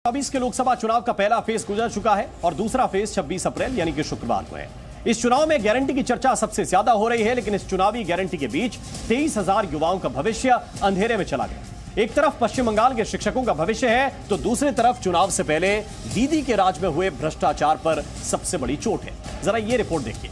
24 के लोकसभा चुनाव का पहला फेज गुजर चुका है और दूसरा फेज 26 अप्रैल यानी कि शुक्रवार को है। इस चुनाव में गारंटी की चर्चा सबसे ज्यादा हो रही है, लेकिन इस चुनावी गारंटी के बीच 23,000 युवाओं का भविष्य अंधेरे में चला गया। एक तरफ पश्चिम बंगाल के शिक्षकों का भविष्य है, तो दूसरी तरफ चुनाव से पहले दीदी के राज में हुए भ्रष्टाचार पर सबसे बड़ी चोट है। जरा ये रिपोर्ट देखिए।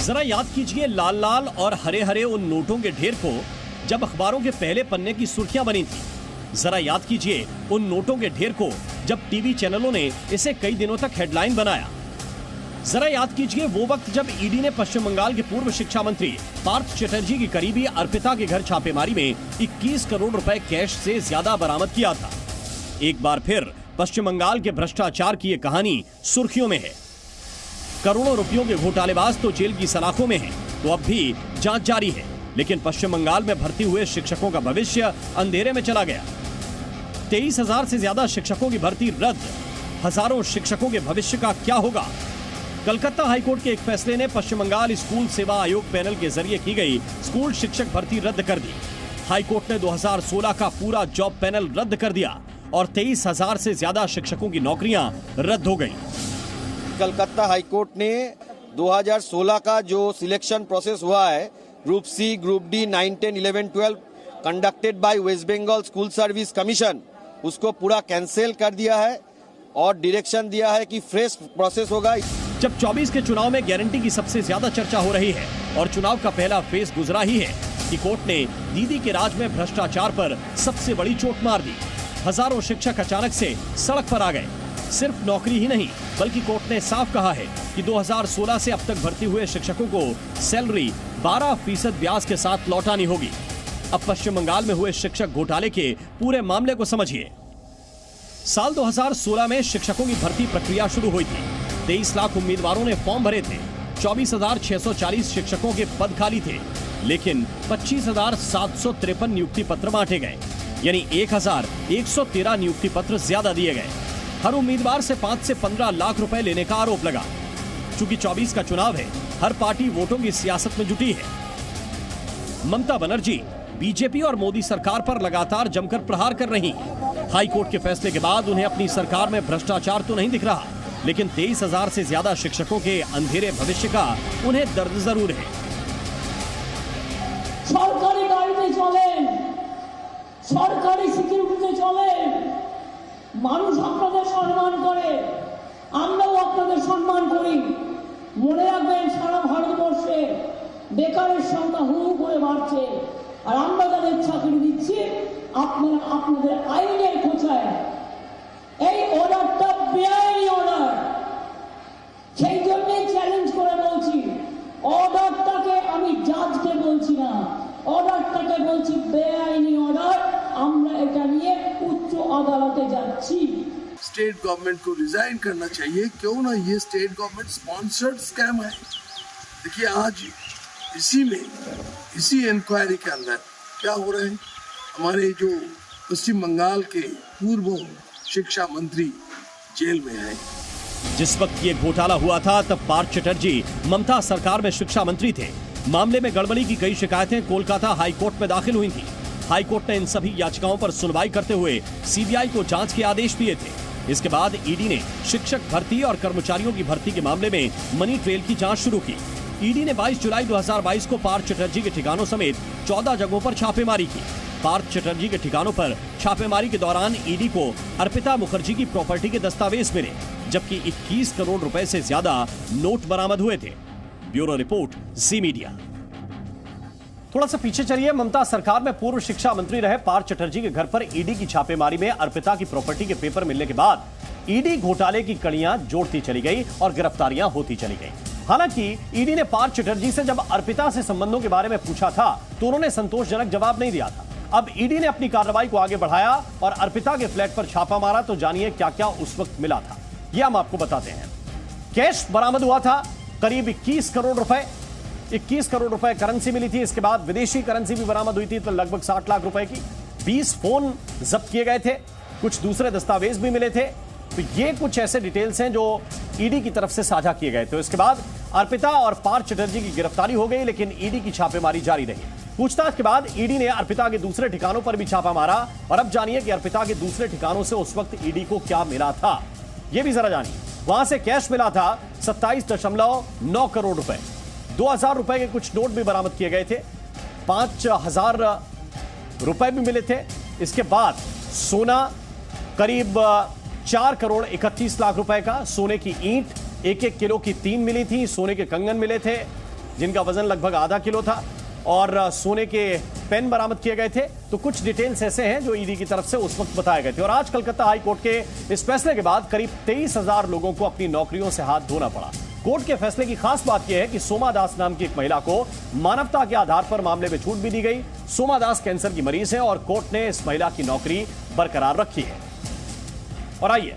जरा याद कीजिए लाल लाल और हरे हरे उन नोटों के ढेर को जब अखबारों के पहले पन्ने की सुर्खियां बनी थी। जरा याद कीजिए उन नोटों के ढेर को जब टीवी चैनलों ने इसे कई दिनों तक हेडलाइन बनाया। जरा याद कीजिए वो वक्त जब ईडी ने पश्चिम बंगाल के पूर्व शिक्षा मंत्री पार्थ चटर्जी की करीबी अर्पिता के घर छापेमारी में 21 करोड़ रुपए कैश से ज्यादा बरामद किया था। एक बार फिर पश्चिम बंगाल के भ्रष्टाचार की यह कहानी सुर्खियों में है। करोड़ों रुपयों के घोटालेबाज तो जेल की सलाखों में हैं, तो अब भी जांच जारी है, लेकिन पश्चिम बंगाल में भर्ती हुए शिक्षकों का भविष्य अंधेरे में चला गया। 23,000 से ज्यादा शिक्षकों की भर्ती रद्द। हजारों शिक्षकों के भविष्य का क्या होगा? कलकत्ता हाईकोर्ट के एक फैसले ने पश्चिम बंगाल स्कूल सेवा आयोग पैनल के जरिए की गई स्कूल शिक्षक भर्ती रद्द कर दी। हाईकोर्ट ने 2016 का पूरा जॉब पैनल रद्द कर दिया और 23,000 से ज्यादा शिक्षकों की नौकरियां रद्द हो गई। कलकत्ता हाईकोर्ट ने 2016 का जो सिलेक्शन प्रोसेस हुआ है, group C, group D, 9, 10, 11, 12 conducted by West Bengal School Service Commission, उसको पूरा कैंसिल कर दिया है और डायरेक्शन दिया है कि फ्रेश प्रोसेस होगा। जब 24 के चुनाव में गारंटी की सबसे ज्यादा चर्चा हो रही है और चुनाव का पहला फेज गुजरा ही है कि कोर्ट ने दीदी के राज में भ्रष्टाचार पर सबसे बड़ी चोट मार दी। हजारों शिक्षक अचानक से सड़क पर आ गए। सिर्फ नौकरी ही नहीं, बल्कि कोर्ट ने साफ कहा है कि 2016 से अब तक भर्ती हुए शिक्षकों को सैलरी 12% ब्याज के साथ लौटानी होगी। अब पश्चिम बंगाल में हुए शिक्षक घोटाले के पूरे मामले को समझिए। साल 2016 में शिक्षकों की भर्ती प्रक्रिया शुरू हुई थी। 23 लाख उम्मीदवारों ने फॉर्म भरे थे। 24,640 शिक्षकों के पद खाली थे, लेकिन 25,753 नियुक्ति पत्र बांटे गए, यानी 1,113 नियुक्ति पत्र ज्यादा दिए गए। हर उम्मीदवार से 5 से 15 लाख रुपए लेने का आरोप लगा। चूंकि 24 का चुनाव है, हर पार्टी वोटों की सियासत में जुटी है। ममता बनर्जी बीजेपी और मोदी सरकार पर लगातार जमकर प्रहार कर रही हैं। हाईकोर्ट के फैसले के बाद उन्हें अपनी सरकार में भ्रष्टाचार तो नहीं दिख रहा, लेकिन 23,000 से ज्यादा शिक्षकों के अंधेरे भविष्य का उन्हें दर्द जरूर है। सरकारी गाड़ीते चलें, सरकारी सिक्योरिटीते चलें, মানুষ আপনাদের সম্মান করে, আমরাও আপনাদের সম্মান করি। মনে রাখবেন সারা ভারতবর্ষে বেকারের সংখ্যা হু হু করে বাড়ছে, আর আমরা যাদের চাকরি দিচ্ছি আপনারা আপনাদের আইনের খোঁচায়। এই অর্ডারটা বেআইনি অর্ডার, সেই জন্যই চ্যালেঞ্জ করে বলছি, অর্ডারটাকে আমি জাজকে বলছি না, অর্ডারটাকে বলছি বেআইনি অর্ডার। আমরা এটা নিয়ে उच्च अदालते जाচ্ছি। स्टेट गवर्नमेंट को रिजाइन करना चाहिए। क्यों ना, ये स्टेट गवर्नमेंट स्पॉन्सर्ड स्कैम है। देखिए आज इसी इंक्वायरी के अंदर क्या हो रहा है, हमारे जो पश्चिम बंगाल के पूर्व शिक्षा मंत्री जेल में है। जिस वक्त ये घोटाला हुआ था तब पार्थ चटर्जी ममता सरकार में शिक्षा मंत्री थे। मामले में गड़बड़ी की कई शिकायतें कोलकाता हाईकोर्ट में दाखिल हुई थी। हाईकोर्ट ने इन सभी याचिकाओं पर सुनवाई करते हुए सीबीआई को जांच के आदेश दिए थे। इसके बाद ईडी ने शिक्षक भर्ती और कर्मचारियों की भर्ती के मामले में मनी ट्रेल की जांच शुरू की। ईडी ने 22 जुलाई 2022 को पार्थ चटर्जी के ठिकानों समेत 14 जगहों पर छापेमारी की। पार्थ चटर्जी के ठिकानों पर छापेमारी के दौरान ईडी को अर्पिता मुखर्जी की प्रॉपर्टी के दस्तावेज मिले, जबकि 21 करोड़ रुपए से ज्यादा नोट बरामद हुए थे। ब्यूरो रिपोर्ट, जी मीडिया। थोड़ा सा पीछे चलिए। ममता सरकार में पूर्व शिक्षा मंत्री रहे पार्थ चटर्जी के घर पर ईडी की छापेमारी में अर्पिता की प्रॉपर्टी के पेपर मिलने के बाद ईडी घोटाले की कड़ियां जोड़ती चली गई और गिरफ्तारियां होती चली गई। हालांकि ईडी ने पार्थ चटर्जी से जब अर्पिता से संबंधों के बारे में पूछा था तो उन्होंने संतोषजनक जवाब नहीं दिया था। अब ईडी ने अपनी कार्रवाई को आगे बढ़ाया और अर्पिता के फ्लैट पर छापा मारा, तो जानिए क्या क्या उस वक्त मिला था, यह हम आपको बताते हैं। कैश बरामद हुआ था करीब 21 करोड़ रुपए। 21 करोड़ रुपए करेंसी मिली थी। इसके बाद विदेशी करेंसी भी बरामद हुई थी, तो लगभग 60 लाख रुपए की। 20 फोन जब्त किए गए थे, कुछ दूसरे दस्तावेज भी मिले थे। तो ये कुछ ऐसे डिटेल्स हैं जो ईडी की तरफ से साझा किए गए थे। इसके बाद अर्पिता और पार्थ चटर्जी की गिरफ्तारी हो गई, लेकिन ईडी की छापेमारी जारी रही। पूछताछ के बाद ईडी ने अर्पिता के दूसरे ठिकानों पर भी छापा मारा, और अब जानिए कि अर्पिता के दूसरे ठिकानों से उस वक्त ईडी को क्या मिला था, यह भी जरा जानिए। वहां से कैश मिला था 27.9 करोड़ रुपए, 2000 रुपए के कुछ नोट भी बरामद किए गए थे, 5000 रुपए भी मिले थे। इसके बाद सोना करीब 4 करोड़ 31 लाख रुपए का, सोने की ईंट 1-1 किलो की 3 मिली थी, सोने के कंगन मिले थे जिनका वजन लगभग आधा किलो था, और सोने के पेन बरामद किए गए थे। तो कुछ डिटेल्स ऐसे हैं जो ईडी की तरफ से उस वक्त बताए गए थे। और आज कलकत्ता हाई कोर्ट के इस फैसले के बाद करीब 23,000 लोगों को अपनी नौकरियों से हाथ धोना पड़ा। कोर्ट के फैसले की खास बात यह है कि सोमा दास नाम की एक महिला को मानवता के आधार पर मामले में छूट भी दी गई। सोमा दास कैंसर की मरीज है और कोर्ट ने इस महिला की नौकरी बरकरार रखी है। और आइए